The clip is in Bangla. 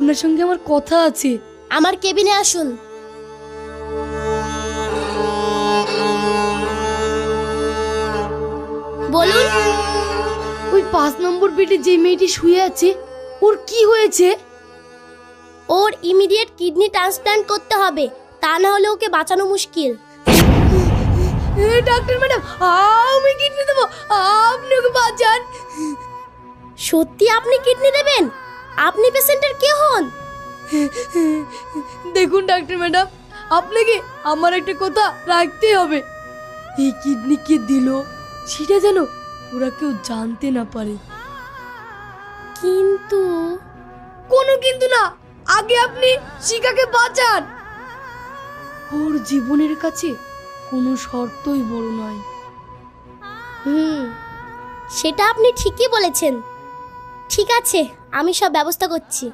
আপনার সঙ্গে আমার কথা আছে। আমার কেবিনে আসুন। বলুন। ওই 5 নম্বর বেডে যে মেয়েটি শুয়ে আছে, ওর কি হয়েছে? ওর ইমিডিয়েট কিডনি ট্রান্সপ্ল্যান্ট করতে হবে, তা না হলে ওকে বাঁচানো মুশকিল। ডাক্তার ম্যাডাম, আমি কিডনি দেবো, আপনি ওকে বাঁচান। সত্যি আপনি কিডনি দেবেন? আপনি পেশেন্টের কে হন? দেখুন ডাক্তার ম্যাডাম, আপনাকে আমার একটা কথা রাখতে হবে। এই কিডনি কে দিল সেটা যেন ওরা কেউ জানতে না পারে। কিন্তু কোনো কিন্তু না, আগে আপনি শিখাকে বাঁচান। ওর জীবনের কাছে কোনো শর্তই বড় নয়। সেটা আপনি ঠিকই বলেছেন। ঠিক আছে, আমি সব ব্যবস্থা করছি।